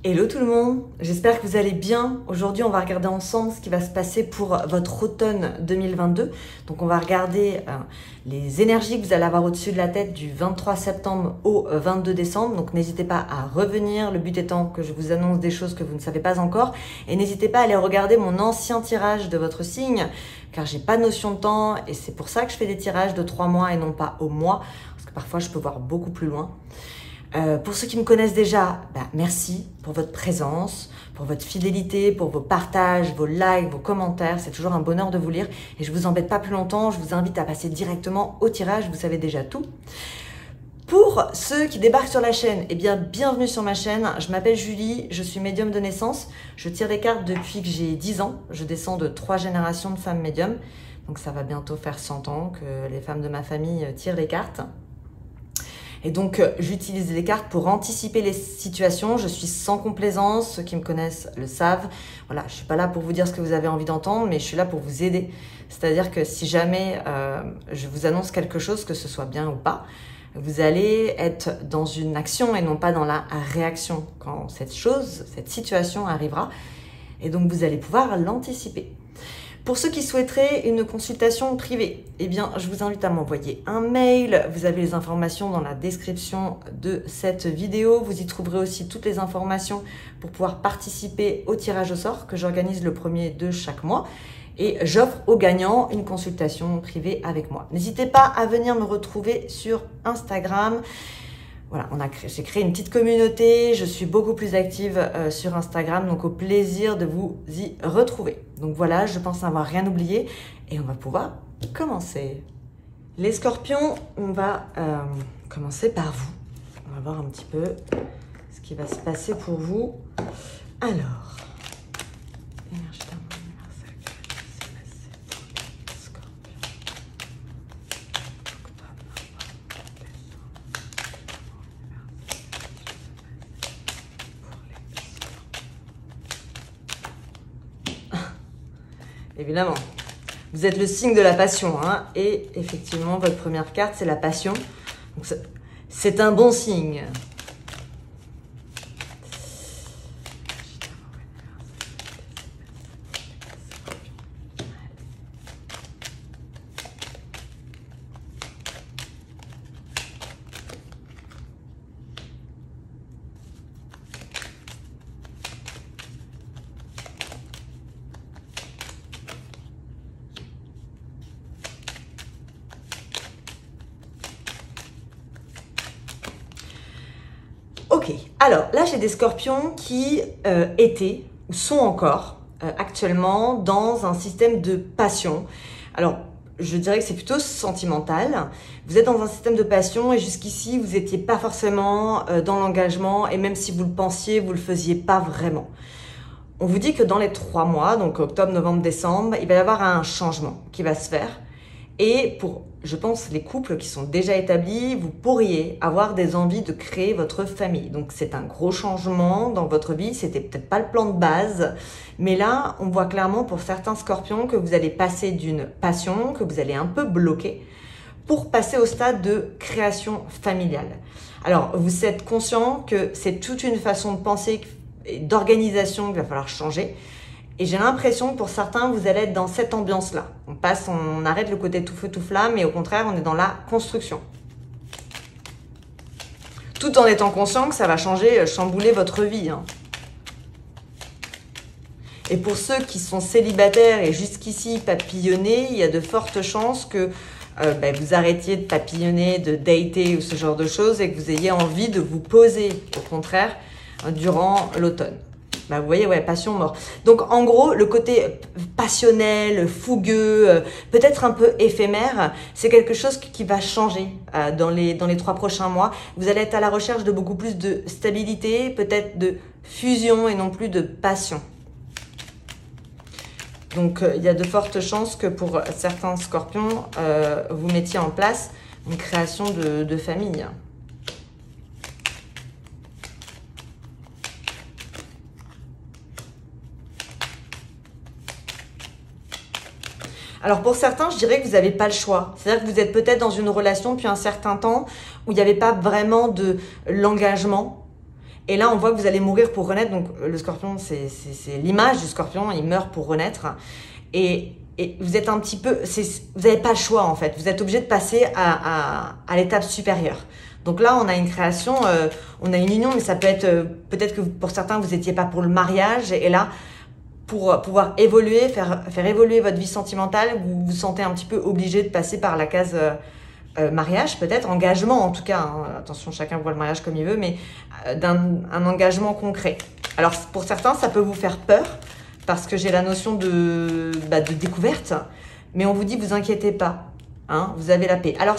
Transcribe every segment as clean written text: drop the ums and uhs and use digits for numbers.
Hello tout le monde, j'espère que vous allez bien. Aujourd'hui, on va regarder ensemble ce qui va se passer pour votre automne 2022. Donc, on va regarder les énergies que vous allez avoir au-dessus de la tête du 23 septembre au 22 décembre. Donc, n'hésitez pas à revenir. Le but étant que je vous annonce des choses que vous ne savez pas encore. Et n'hésitez pas à aller regarder mon ancien tirage de votre signe, car j'ai pas de notion de temps. Et c'est pour ça que je fais des tirages de 3 mois et non pas au mois, parce que parfois, je peux voir beaucoup plus loin. Pour ceux qui me connaissent déjà, merci pour votre présence, pour votre fidélité, pour vos partages, vos likes, vos commentaires. C'est toujours un bonheur de vous lire et je vous embête pas plus longtemps. Je vous invite à passer directement au tirage. Vous savez déjà tout. Pour ceux qui débarquent sur la chaîne, eh bien, bienvenue sur ma chaîne. Je m'appelle Julie, je suis médium de naissance. Je tire des cartes depuis que j'ai 10 ans. Je descends de 3 générations de femmes médiums. Donc ça va bientôt faire 100 ans que les femmes de ma famille tirent les cartes. Et donc, j'utilise les cartes pour anticiper les situations. Je suis sans complaisance. Ceux qui me connaissent le savent. Voilà, je suis pas là pour vous dire ce que vous avez envie d'entendre, mais je suis là pour vous aider. C'est-à-dire que si jamais je vous annonce quelque chose, que ce soit bien ou pas, vous allez être dans une action et non pas dans la réaction quand cette situation arrivera. Et donc, vous allez pouvoir l'anticiper. Pour ceux qui souhaiteraient une consultation privée, eh bien, je vous invite à m'envoyer un mail. Vous avez les informations dans la description de cette vidéo. Vous y trouverez aussi toutes les informations pour pouvoir participer au tirage au sort que j'organise le premier de chaque mois. Et j'offre aux gagnants une consultation privée avec moi. N'hésitez pas à venir me retrouver sur Instagram. Voilà, j'ai créé une petite communauté, je suis beaucoup plus active sur Instagram, donc au plaisir de vous y retrouver. Donc voilà, je pense n'avoir rien oublié et on va pouvoir commencer. Les scorpions, on va commencer par vous. On va voir un petit peu ce qui va se passer pour vous. Alors, énergie d'amour universelle, qu'est-ce qui s'est passé pour les scorpions? Évidemment, vous êtes le signe de la passion, hein, et effectivement, votre première carte, c'est la passion. C'est un bon signe. Ok, alors là j'ai des scorpions qui étaient ou sont encore actuellement dans un système de passion. Alors je dirais que c'est plutôt sentimental. Vous êtes dans un système de passion et jusqu'ici vous n'étiez pas forcément dans l'engagement et même si vous le pensiez, vous ne le faisiez pas vraiment. On vous dit que dans les 3 mois, donc octobre, novembre, décembre, il va y avoir un changement qui va se faire. Et pour, je pense, les couples qui sont déjà établis, vous pourriez avoir des envies de créer votre famille. Donc, c'est un gros changement dans votre vie. C'était peut-être pas le plan de base. Mais là, on voit clairement pour certains scorpions que vous allez passer d'une passion, que vous allez un peu bloquer, pour passer au stade de création familiale. Alors, vous êtes conscient que c'est toute une façon de penser et d'organisation qu'il va falloir changer. Et j'ai l'impression que pour certains, vous allez être dans cette ambiance-là. On arrête le côté tout feu, tout flamme, mais au contraire, on est dans la construction. Tout en étant conscient que ça va changer, chambouler votre vie. Hein. Et pour ceux qui sont célibataires et jusqu'ici papillonnés, il y a de fortes chances que vous arrêtiez de papillonner, de dater ou ce genre de choses et que vous ayez envie de vous poser, au contraire, durant l'automne. Vous voyez, ouais, passion, mort. Donc, en gros, le côté passionnel, fougueux, peut-être un peu éphémère, c'est quelque chose qui va changer dans les 3 prochains mois. Vous allez être à la recherche de beaucoup plus de stabilité, peut-être de fusion et non plus de passion. Donc, il y a de fortes chances que pour certains scorpions, vous mettiez en place une création de famille. Alors pour certains, je dirais que vous n'avez pas le choix. C'est-à-dire que vous êtes peut-être dans une relation depuis un certain temps où il n'y avait pas vraiment de l'engagement. Et là, on voit que vous allez mourir pour renaître. Donc, le scorpion, c'est l'image du scorpion. Il meurt pour renaître. Et vous êtes un petit peu... Vous n'avez pas le choix, en fait. Vous êtes obligé de passer à l'étape supérieure. Donc là, on a une création, on a une union, mais ça peut être... peut-être que pour certains, vous n'étiez pas pour le mariage. Et là, pour pouvoir évoluer, faire évoluer votre vie sentimentale, vous vous sentez un petit peu obligé de passer par la case... mariage peut-être, engagement en tout cas, hein. Attention, chacun voit le mariage comme il veut, mais un engagement concret. Alors pour certains, ça peut vous faire peur, parce que j'ai la notion de découverte, mais on vous dit, vous inquiétez pas, hein, vous avez la paix. Alors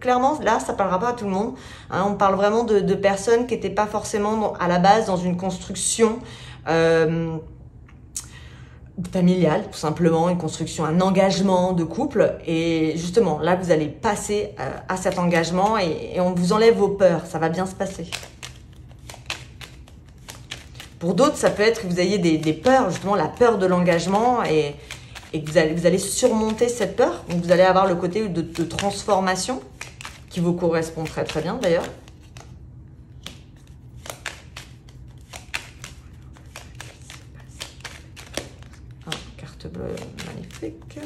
clairement, là, ça parlera pas à tout le monde, hein, on parle vraiment de personnes qui n'étaient pas forcément à la base dans une construction familiale, tout simplement, une construction, un engagement de couple. Et justement, là, vous allez passer à cet engagement et on vous enlève vos peurs. Ça va bien se passer. Pour d'autres, ça peut être que vous ayez des peurs, justement, la peur de l'engagement et que vous allez surmonter cette peur. Donc, vous allez avoir le côté de transformation qui vous correspond très, très bien, d'ailleurs. Bleu magnifique.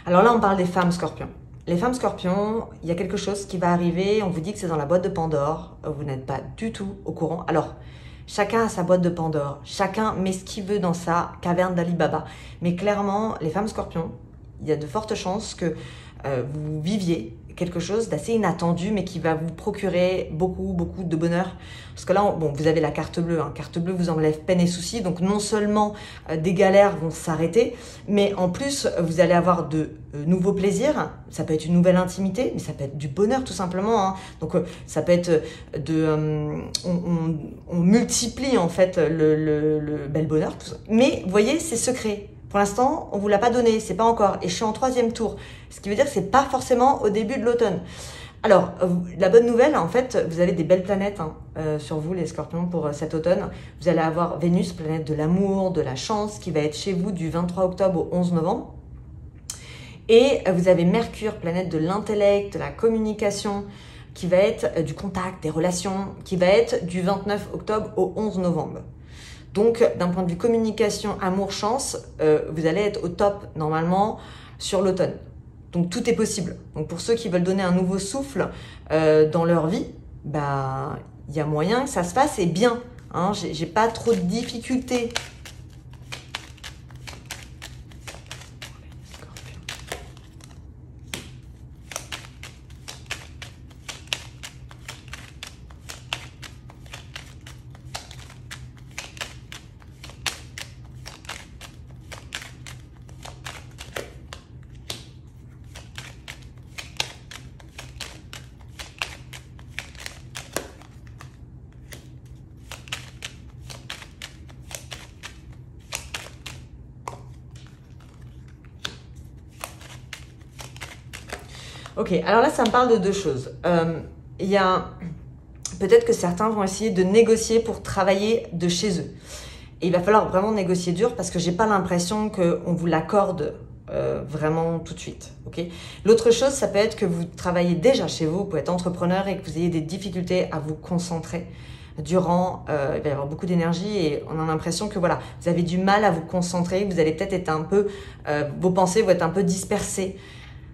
Alors là, on parle des femmes scorpions. Les femmes scorpions, il y a quelque chose qui va arriver, on vous dit que c'est dans la boîte de Pandore, vous n'êtes pas du tout au courant. Alors, chacun a sa boîte de Pandore, chacun met ce qu'il veut dans sa caverne d'Ali Baba. Mais clairement, les femmes scorpions, il y a de fortes chances que vous viviez quelque chose d'assez inattendu, mais qui va vous procurer beaucoup de bonheur. Parce que là, bon, vous avez la carte bleue. Hein. Carte bleue vous enlève peine et soucis. Donc non seulement des galères vont s'arrêter, mais en plus, vous allez avoir de nouveaux plaisirs. Ça peut être une nouvelle intimité, mais ça peut être du bonheur tout simplement. Hein. Donc ça peut être on multiplie en fait le bel bonheur. Tout ça. Mais vous voyez, c'est secret. Pour l'instant, on ne vous l'a pas donné, c'est pas encore. Et je suis en 3e tour. Ce qui veut dire que c'est pas forcément au début de l'automne. Alors, la bonne nouvelle, en fait, vous avez des belles planètes sur vous, les scorpions, pour cet automne. Vous allez avoir Vénus, planète de l'amour, de la chance, qui va être chez vous du 23 octobre au 11 novembre. Et vous avez Mercure, planète de l'intellect, de la communication, qui va être du contact, des relations, qui va être du 29 octobre au 11 novembre. Donc, d'un point de vue communication, amour, chance, vous allez être au top, normalement, sur l'automne. Donc, tout est possible. Donc, pour ceux qui veulent donner un nouveau souffle dans leur vie, bah, il y a moyen que ça se fasse et bien. Hein, j'ai pas trop de difficultés. Ok, alors là, ça me parle de deux choses. Il y a peut-être que certains vont essayer de négocier pour travailler de chez eux. Et il va falloir vraiment négocier dur parce que j'ai pas l'impression qu'on vous l'accorde vraiment tout de suite. Okay. L'autre chose, ça peut être que vous travaillez déjà chez vous, vous pouvez être entrepreneur et que vous ayez des difficultés à vous concentrer durant, il va y avoir beaucoup d'énergie et on a l'impression que voilà, vous avez du mal à vous concentrer, vous allez peut-être être un peu, vos pensées vont être un peu dispersées.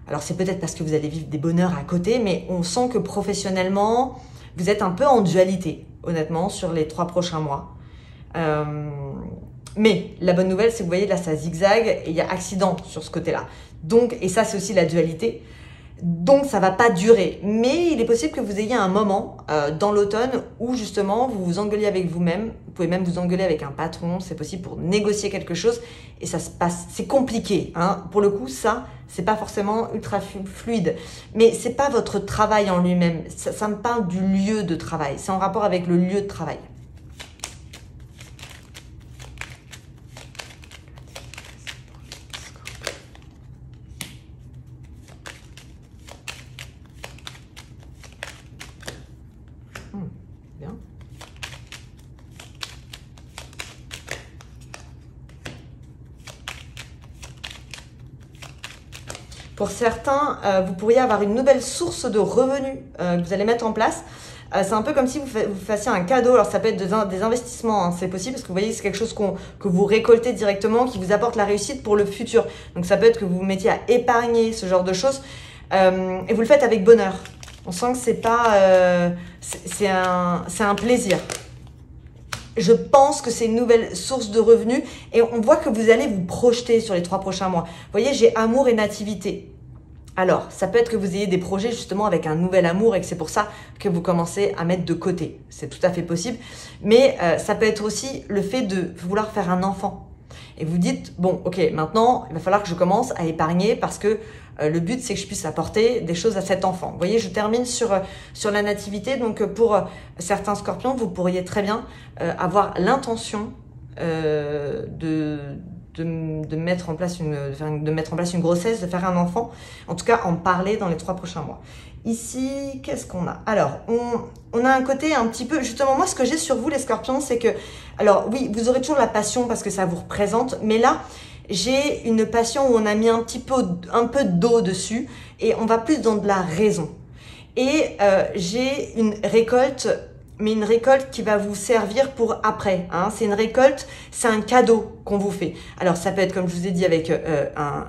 Alors c'est peut-être parce que vous allez vivre des bonheurs à côté, mais on sent que professionnellement, vous êtes un peu en dualité, honnêtement, sur les 3 prochains mois. Mais la bonne nouvelle, c'est que vous voyez, là, ça zigzague et il y a accident sur ce côté-là. Donc, et ça, c'est aussi la dualité. Donc, ça va pas durer. Mais il est possible que vous ayez un moment dans l'automne où, justement, vous vous engueulez avec vous-même. Vous pouvez même vous engueuler avec un patron. C'est possible pour négocier quelque chose. Et ça se passe. C'est compliqué. Hein. Pour le coup, ça, c'est pas forcément ultra fluide. Mais c'est pas votre travail en lui-même. Ça me parle du lieu de travail. C'est en rapport avec le lieu de travail. Bien. Pour certains, vous pourriez avoir une nouvelle source de revenus que vous allez mettre en place. C'est un peu comme si vous fassiez un cadeau. Alors ça peut être des investissements, hein, c'est possible parce que vous voyez c'est quelque chose que vous récoltez directement, qui vous apporte la réussite pour le futur. Donc ça peut être que vous vous mettiez à épargner ce genre de choses et vous le faites avec bonheur. On sent que c'est pas, c'est un plaisir. Je pense que c'est une nouvelle source de revenus et on voit que vous allez vous projeter sur les 3 prochains mois. Vous voyez, j'ai amour et nativité. Alors, ça peut être que vous ayez des projets justement avec un nouvel amour et que c'est pour ça que vous commencez à mettre de côté. C'est tout à fait possible. Mais ça peut être aussi le fait de vouloir faire un enfant. Et vous dites, bon, ok, maintenant, il va falloir que je commence à épargner parce que le but, c'est que je puisse apporter des choses à cet enfant. Vous voyez, je termine sur la nativité. Donc, pour certains scorpions, vous pourriez très bien avoir l'intention de mettre en place une grossesse, de faire un enfant, en tout cas en parler dans les 3 prochains mois. Ici, qu'est-ce qu'on a? Alors, on a un côté un petit peu, justement, moi ce que j'ai sur vous les scorpions, c'est que, alors oui, vous aurez toujours la passion parce que ça vous représente, mais là, j'ai une passion où on a mis un peu d'eau dessus et on va plus dans de la raison. Et j'ai une récolte, mais une récolte qui va vous servir pour après. Hein. C'est une récolte, c'est un cadeau qu'on vous fait. Alors ça peut être, comme je vous ai dit, avec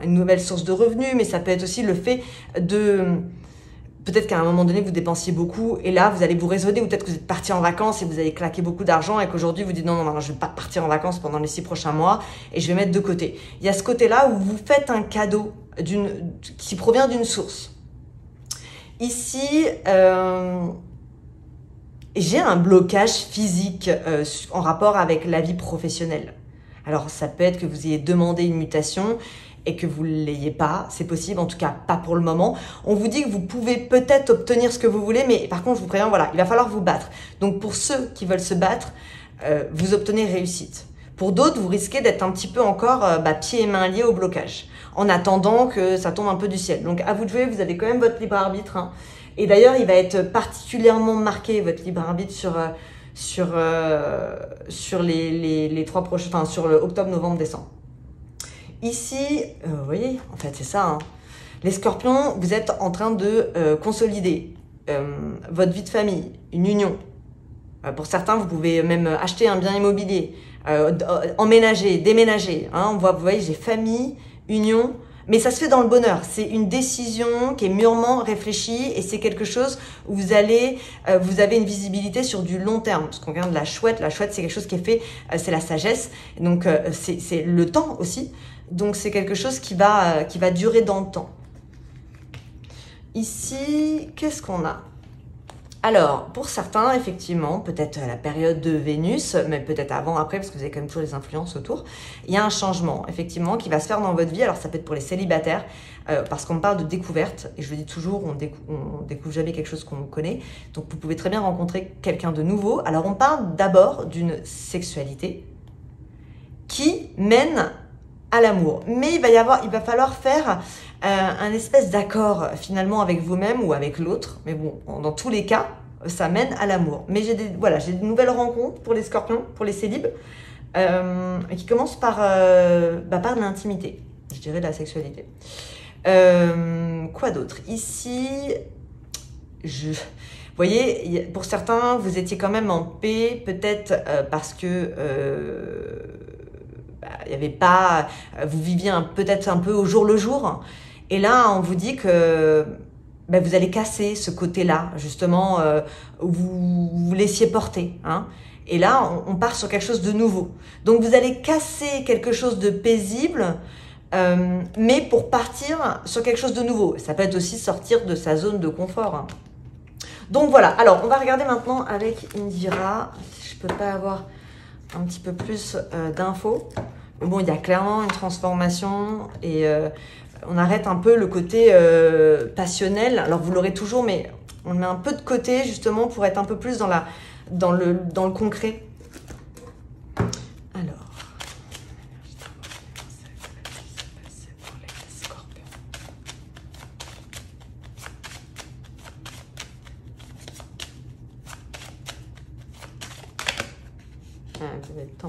une nouvelle source de revenus, mais ça peut être aussi le fait de... Peut-être qu'à un moment donné, vous dépensiez beaucoup et là, vous allez vous raisonner, ou peut-être que vous êtes parti en vacances et vous avez claqué beaucoup d'argent et qu'aujourd'hui, vous dites non, je ne vais pas partir en vacances pendant les 6 prochains mois et je vais mettre de côté. Il y a ce côté-là où vous faites un cadeau qui provient d'une source. Ici... j'ai un blocage physique en rapport avec la vie professionnelle. Alors, ça peut être que vous ayez demandé une mutation et que vous ne l'ayez pas. C'est possible, en tout cas pas pour le moment. On vous dit que vous pouvez peut-être obtenir ce que vous voulez, mais par contre, je vous préviens, voilà, il va falloir vous battre. Donc, pour ceux qui veulent se battre, vous obtenez réussite. Pour d'autres, vous risquez d'être un petit peu encore pieds et mains liés au blocage, en attendant que ça tombe un peu du ciel. Donc, à vous de jouer, vous avez quand même votre libre arbitre, hein. Et d'ailleurs, il va être particulièrement marqué, votre libre arbitre, sur les 3 prochains, enfin, sur le octobre, novembre, décembre. Ici, vous voyez, en fait, c'est ça. Hein. Les scorpions, vous êtes en train de consolider votre vie de famille, une union. Pour certains, vous pouvez même acheter un bien immobilier, emménager, déménager. Hein. Vous voyez, j'ai famille, union. Mais ça se fait dans le bonheur. C'est une décision qui est mûrement réfléchie et c'est quelque chose où vous avez une visibilité sur du long terme. Parce qu'on regarde la chouette, c'est quelque chose qui est fait, c'est la sagesse. Donc, c'est le temps aussi. Donc, c'est quelque chose qui va durer dans le temps. Ici, qu'est-ce qu'on a? Alors, pour certains, effectivement, peut-être la période de Vénus, mais peut-être avant, après, parce que vous avez quand même toujours les influences autour, il y a un changement, effectivement, qui va se faire dans votre vie. Alors, ça peut être pour les célibataires, parce qu'on parle de découverte, et je le dis toujours, on découvre jamais quelque chose qu'on connaît, donc vous pouvez très bien rencontrer quelqu'un de nouveau. Alors, on parle d'abord d'une sexualité qui mène à l'amour, mais il va falloir faire un espèce d'accord finalement avec vous-même ou avec l'autre, mais bon, dans tous les cas, ça mène à l'amour. Mais j'ai de nouvelles rencontres pour les scorpions, pour les célibes, qui commencent par de l'intimité, je dirais de la sexualité. Quoi d'autre? Ici, vous voyez, pour certains, vous étiez quand même en paix, peut-être parce que il y avait pas, vous viviez peut-être un peu au jour le jour. Et là, on vous dit que vous allez casser ce côté-là, justement, où vous vous laissiez porter. Hein. Et là, on part sur quelque chose de nouveau. Donc, vous allez casser quelque chose de paisible, mais pour partir sur quelque chose de nouveau. Ça peut être aussi sortir de sa zone de confort. Hein. Donc, voilà. Alors, on va regarder maintenant avec Indira. Si je peux pas avoir un petit peu plus d'infos. Bon, il y a clairement une transformation et on arrête un peu le côté passionnel. Alors, vous l'aurez toujours, mais on le met un peu de côté justement pour être un peu plus dans le concret. Alors, vous avez le temps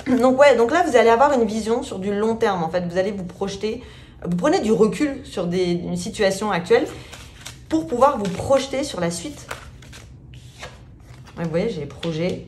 Donc ouais, donc là, vous allez avoir une vision sur du long terme, en fait. Vous allez vous projeter, vous prenez du recul sur une situation actuelle pour pouvoir vous projeter sur la suite. Ouais, vous voyez, j'ai les projets.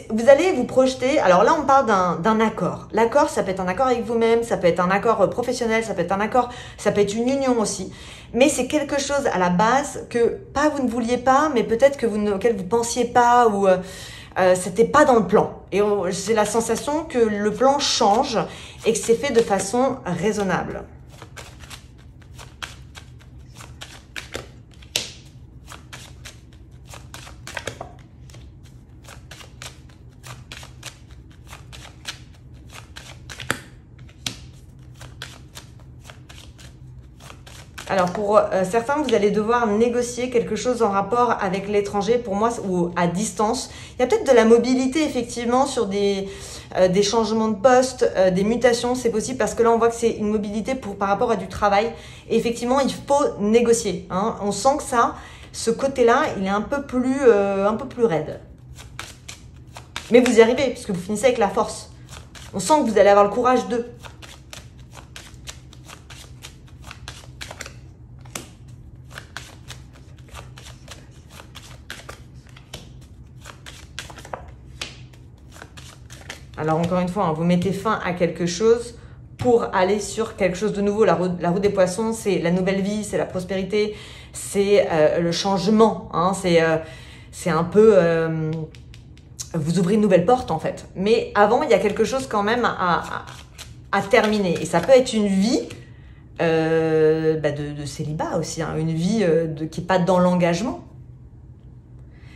Vous allez vous projeter, alors là on parle d'un accord. L'accord, ça peut être un accord avec vous-même, ça peut être un accord professionnel, ça peut être un accord, ça peut être une union aussi. Mais c'est quelque chose à la base que, pas vous ne vouliez pas, mais peut-être que auquel vous ne pensiez pas ou c'était pas dans le plan. Et j'ai la sensation que le plan change et que c'est fait de façon raisonnable. Alors pour certains, vous allez devoir négocier quelque chose en rapport avec l'étranger, pour moi, ou à distance. Il y a peut-être de la mobilité, effectivement, sur des changements de poste, des mutations, c'est possible, parce que là, on voit que c'est une mobilité par rapport à du travail. Et effectivement, il faut négocier. Hein. On sent que ce côté-là, il est un peu plus raide. Mais vous y arrivez, puisque vous finissez avec la force. On sent que vous allez avoir le courage de... Alors encore une fois, hein, vous mettez fin à quelque chose pour aller sur quelque chose de nouveau. La roue des poissons, c'est la nouvelle vie, c'est la prospérité, c'est le changement. Hein, c'est un peu... vous ouvrez une nouvelle porte en fait. Mais avant, il y a quelque chose quand même à terminer. Et ça peut être une vie de célibat aussi, hein, une vie qui n'est pas dans l'engagement.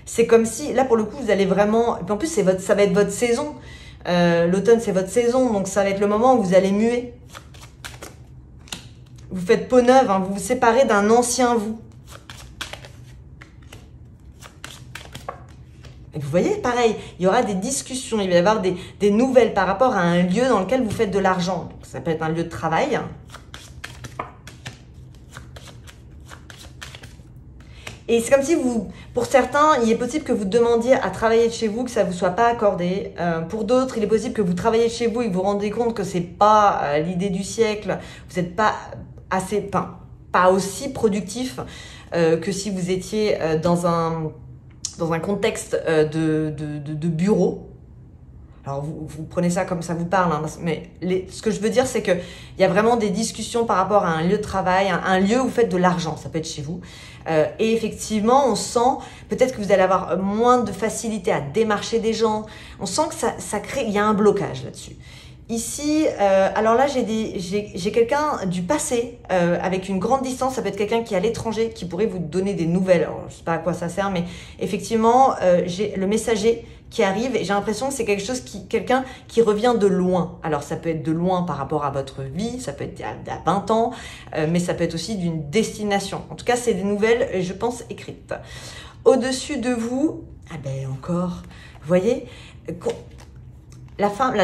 C'est comme si, là pour le coup, vous allez vraiment... Et puis en plus, ça va être votre saison. L'automne, c'est votre saison, donc ça va être le moment où vous allez muer. Vous faites peau neuve, hein, vous vous séparez d'un ancien vous. Et vous voyez, pareil, il y aura des discussions, il va y avoir des nouvelles par rapport à un lieu dans lequel vous faites de l'argent. Ça peut être un lieu de travail. Et c'est comme si pour certains, il est possible que vous demandiez à travailler de chez vous, que ça ne vous soit pas accordé. Pour d'autres, il est possible que vous travaillez de chez vous et que vous vous rendez compte que ce n'est pas l'idée du siècle. Vous n'êtes pas pas aussi productif que si vous étiez dans un contexte de bureau. Alors, vous prenez ça comme ça vous parle, hein, mais ce que je veux dire, c'est qu'il y a vraiment des discussions par rapport à un lieu de travail, un lieu où vous faites de l'argent, ça peut être chez vous. Et effectivement, on sent peut-être que vous allez avoir moins de facilité à démarcher des gens. On sent que ça crée, il y a un blocage là-dessus. Ici, alors là, j'ai quelqu'un du passé avec une grande distance. Ça peut être quelqu'un qui est à l'étranger, qui pourrait vous donner des nouvelles. Alors, je ne sais pas à quoi ça sert, mais effectivement, j'ai le messager qui arrive et j'ai l'impression que c'est quelque chose quelqu'un qui revient de loin. Alors, ça peut être de loin par rapport à votre vie, ça peut être à 20 ans, mais ça peut être aussi d'une destination. En tout cas, c'est des nouvelles, je pense, écrites. Au-dessus de vous, ah ben encore, vous voyez, la femme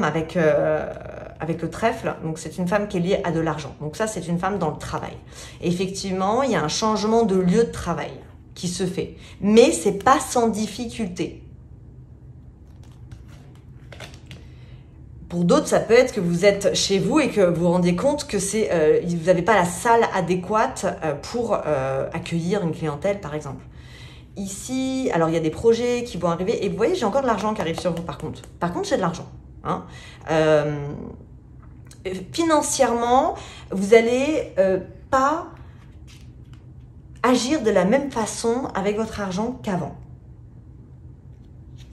avec le trèfle, donc c'est une femme qui est liée à de l'argent. Donc ça, c'est une femme dans le travail. Et effectivement, il y a un changement de lieu de travail qui se fait. Mais c'est pas sans difficulté. Pour d'autres, ça peut être que vous êtes chez vous et que vous vous rendez compte que vous n'avez pas la salle adéquate pour accueillir une clientèle, par exemple. Ici, alors il y a des projets qui vont arriver et vous voyez, j'ai encore de l'argent qui arrive sur vous par contre. Par contre, j'ai de l'argent. Hein. Financièrement, vous n'allez pas agir de la même façon avec votre argent qu'avant.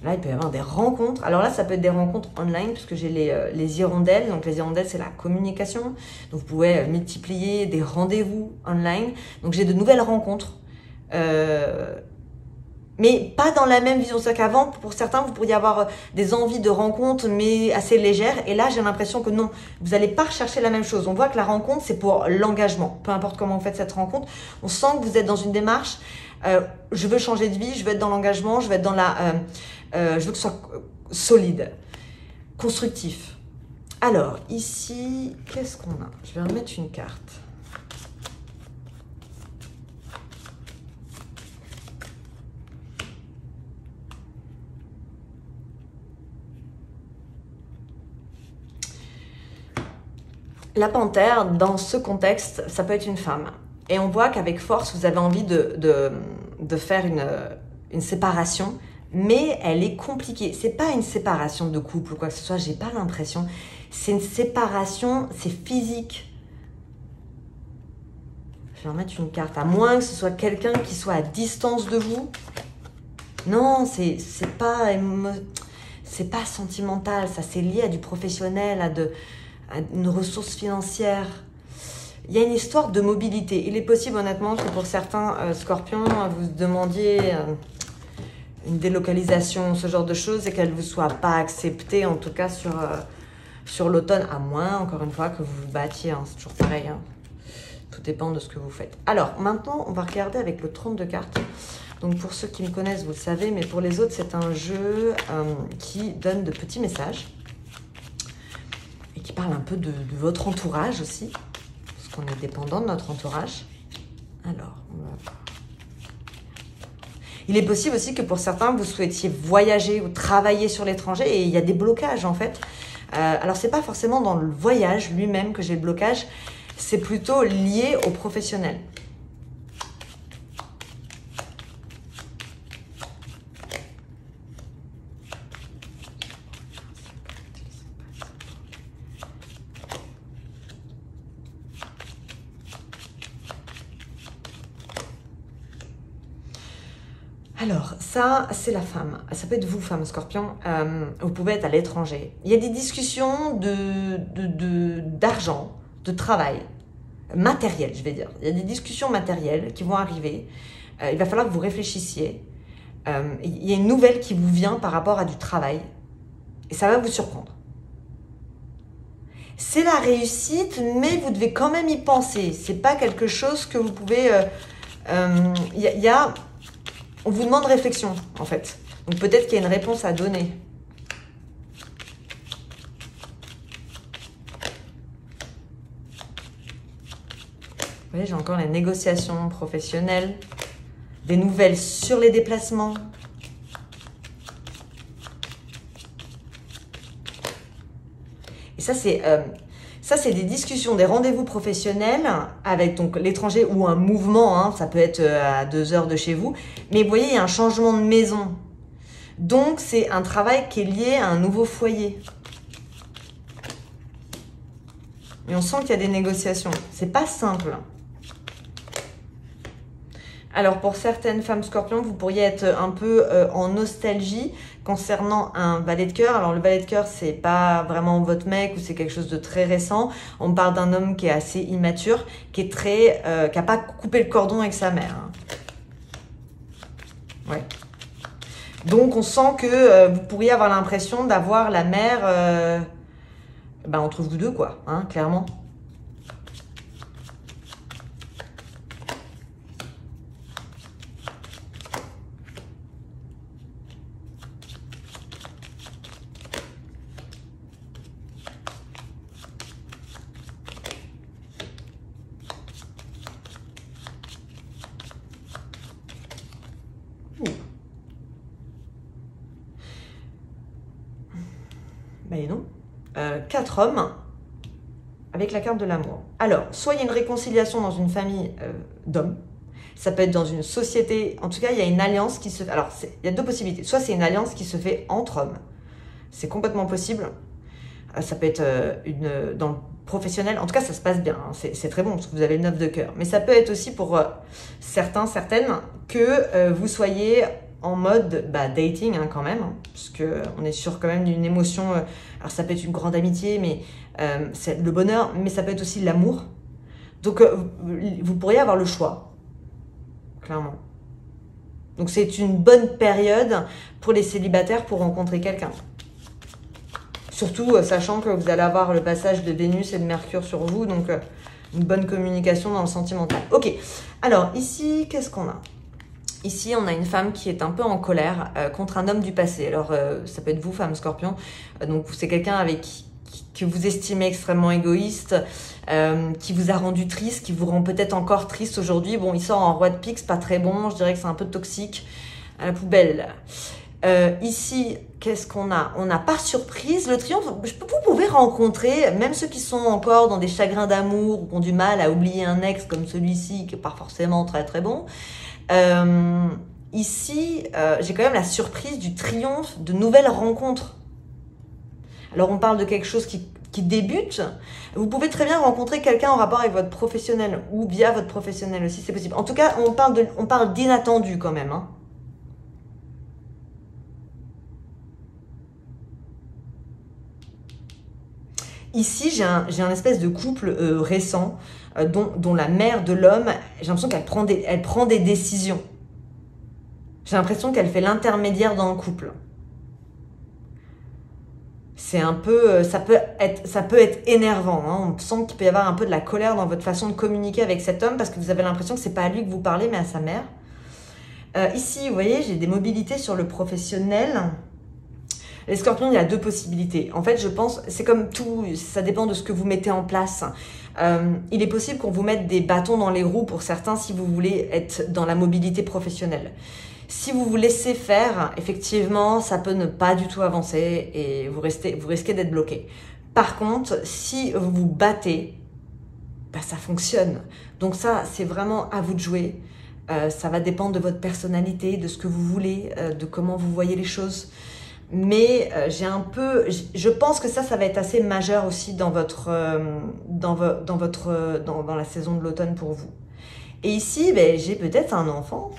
Là, il peut y avoir des rencontres. Alors là, ça peut être des rencontres online puisque j'ai les hirondelles. Donc les hirondelles, c'est la communication. Donc vous pouvez multiplier des rendez-vous online. Donc j'ai de nouvelles rencontres. Mais pas dans la même vision. C'est qu'avant, pour certains, vous pourriez avoir des envies de rencontres, mais assez légères. Et là, j'ai l'impression que non, vous n'allez pas rechercher la même chose. On voit que la rencontre, c'est pour l'engagement. Peu importe comment vous faites cette rencontre, on sent que vous êtes dans une démarche. Je veux changer de vie, je veux être dans l'engagement, je veux être dans je veux que ce soit solide, constructif. Alors, ici, qu'est-ce qu'on a? Je vais remettre une carte. La panthère, dans ce contexte, ça peut être une femme. Et on voit qu'avec force, vous avez envie de faire une séparation, mais elle est compliquée. C'est pas une séparation de couple ou quoi que ce soit, j'ai pas l'impression. C'est une séparation, c'est physique. Je vais remettre une carte, à moins que ce soit quelqu'un qui soit à distance de vous. Non, c'est pas sentimental, ça c'est lié à du professionnel, à une ressource financière. Il y a une histoire de mobilité. Il est possible honnêtement que pour certains scorpions, vous demandiez une délocalisation, ce genre de choses, et qu'elle ne vous soit pas acceptée, en tout cas sur l'automne, à moins, encore une fois, que vous vous battiez. Hein, c'est toujours pareil. Hein. Tout dépend de ce que vous faites. Alors, maintenant, on va regarder avec le 30 de cartes. Donc, pour ceux qui me connaissent, vous le savez, mais pour les autres, c'est un jeu qui donne de petits messages. Qui parle un peu de votre entourage aussi, parce qu'on est dépendant de notre entourage. Alors, on va voir. Il est possible aussi que pour certains, vous souhaitiez voyager ou travailler sur l'étranger et il y a des blocages en fait. Alors, c'est pas forcément dans le voyage lui-même que j'ai le blocage, c'est plutôt lié au professionnel. Alors, ça, c'est la femme. Ça peut être vous, femme scorpion. Vous pouvez être à l'étranger. Il y a des discussions d'argent, de travail, matériel, je vais dire. Il y a des discussions matérielles qui vont arriver. Il va falloir que vous réfléchissiez. Il y a une nouvelle qui vous vient par rapport à du travail. Et ça va vous surprendre. C'est la réussite, mais vous devez quand même y penser. C'est pas quelque chose que vous pouvez... On vous demande réflexion, en fait. Donc peut-être qu'il y a une réponse à donner. Vous voyez, j'ai encore les négociations professionnelles, des nouvelles sur les déplacements. Et ça, c'est des discussions, des rendez-vous professionnels avec donc l'étranger ou un mouvement, hein, ça peut être à 2 heures de chez vous. Mais vous voyez, il y a un changement de maison. Donc, c'est un travail qui est lié à un nouveau foyer. Et on sent qu'il y a des négociations. C'est pas simple. Alors, pour certaines femmes scorpions, vous pourriez être un peu en nostalgie concernant un valet de cœur. Alors, le valet de cœur, c'est pas vraiment votre mec ou c'est quelque chose de très récent. On parle d'un homme qui est assez immature, qui a pas coupé le cordon avec sa mère. Hein. Ouais. Donc, on sent que vous pourriez avoir l'impression d'avoir la mère entre vous deux, quoi, hein, clairement. Ben non. 4 hommes avec la carte de l'amour. Alors, soit il y a une réconciliation dans une famille d'hommes, ça peut être dans une société, en tout cas, il y a une alliance qui se fait. Alors, il y a 2 possibilités. Soit c'est une alliance qui se fait entre hommes, c'est complètement possible. Ça peut être dans le professionnel, en tout cas, ça se passe bien. Hein. C'est très bon parce que vous avez le 9 de cœur. Mais ça peut être aussi pour certains, certaines, que vous soyez en mode dating hein, quand même, hein, parce qu'on est sûr quand même d'une émotion. Alors ça peut être une grande amitié, mais c'est le bonheur, mais ça peut être aussi l'amour. Donc vous pourriez avoir le choix, clairement. Donc c'est une bonne période pour les célibataires pour rencontrer quelqu'un. Surtout sachant que vous allez avoir le passage de Vénus et de Mercure sur vous, donc une bonne communication dans le sentimental. Ok, alors ici, qu'est-ce qu'on a? Ici, on a une femme qui est un peu en colère contre un homme du passé. Alors, ça peut être vous, femme scorpion. Donc, c'est quelqu'un avec que vous estimez extrêmement égoïste, qui vous a rendu triste, qui vous rend peut-être encore triste aujourd'hui. Bon, il sort en roi de pique, c'est pas très bon. Je dirais que c'est un peu toxique. À la poubelle. Ici, qu'est-ce qu'on a? On a par surprise le triomphe. Vous pouvez rencontrer, même ceux qui sont encore dans des chagrins d'amour ou qui ont du mal à oublier un ex comme celui-ci, qui n'est pas forcément très très bon. Ici, j'ai quand même la surprise du triomphe de nouvelles rencontres. Alors, on parle de quelque chose qui débute. Vous pouvez très bien rencontrer quelqu'un en rapport avec votre professionnel ou via votre professionnel aussi, c'est possible. En tout cas, on parle d'inattendu quand même, hein. Ici, j'ai un espèce de couple récent dont la mère de l'homme, j'ai l'impression qu'elle prend des décisions. J'ai l'impression qu'elle fait l'intermédiaire dans le couple. C'est un peu, ça peut être énervant. Hein. On sent qu'il peut y avoir un peu de la colère dans votre façon de communiquer avec cet homme parce que vous avez l'impression que c'est pas à lui que vous parlez, mais à sa mère. Ici, vous voyez, j'ai des mobilités sur le professionnel. Les scorpions, il y a deux possibilités. En fait, je pense, c'est comme tout, ça dépend de ce que vous mettez en place. Il est possible qu'on vous mette des bâtons dans les roues pour certains si vous voulez être dans la mobilité professionnelle. Si vous vous laissez faire, effectivement, ça peut ne pas du tout avancer et vous risquez d'être bloqué. Par contre, si vous vous battez, bah, ça fonctionne. Donc ça, c'est vraiment à vous de jouer. Ça va dépendre de votre personnalité, de ce que vous voulez, de comment vous voyez les choses. Mais je pense que ça va être assez majeur aussi dans la saison de l'automne pour vous. Et ici, ben, j'ai peut-être un enfant.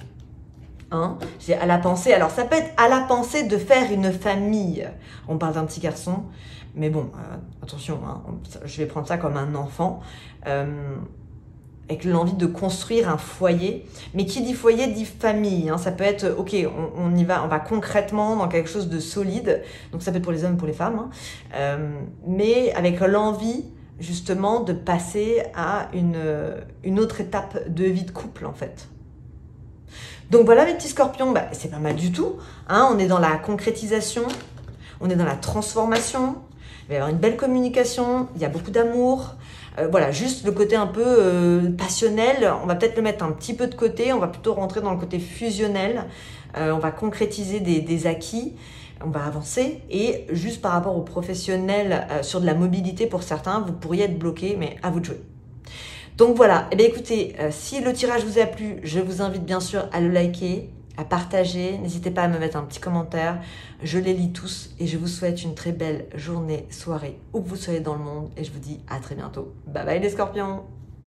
Hein, j'ai à la pensée. Alors, ça peut être à la pensée de faire une famille. On parle d'un petit garçon, mais bon, attention, hein, je vais prendre ça comme un enfant. Avec l'envie de construire un foyer. Mais qui dit foyer dit famille. Hein. Ça peut être, ok, on va concrètement dans quelque chose de solide. Donc ça peut être pour les hommes, pour les femmes. Hein. Mais avec l'envie, justement, de passer à une autre étape de vie de couple, en fait. Donc voilà, mes petits scorpions, bah, c'est pas mal du tout. Hein. On est dans la concrétisation, on est dans la transformation. Il va y avoir une belle communication, il y a beaucoup d'amour. Voilà, juste le côté un peu passionnel, on va peut-être le mettre un petit peu de côté, on va plutôt rentrer dans le côté fusionnel, on va concrétiser des acquis, on va avancer, et juste par rapport aux professionnels sur de la mobilité pour certains, vous pourriez être bloqué, mais à vous de jouer. Donc voilà, eh bien écoutez, si le tirage vous a plu, je vous invite bien sûr à le liker, à partager. N'hésitez pas à me mettre un petit commentaire. Je les lis tous et je vous souhaite une très belle journée, soirée, où que vous soyez dans le monde. Et je vous dis à très bientôt. Bye bye les scorpions!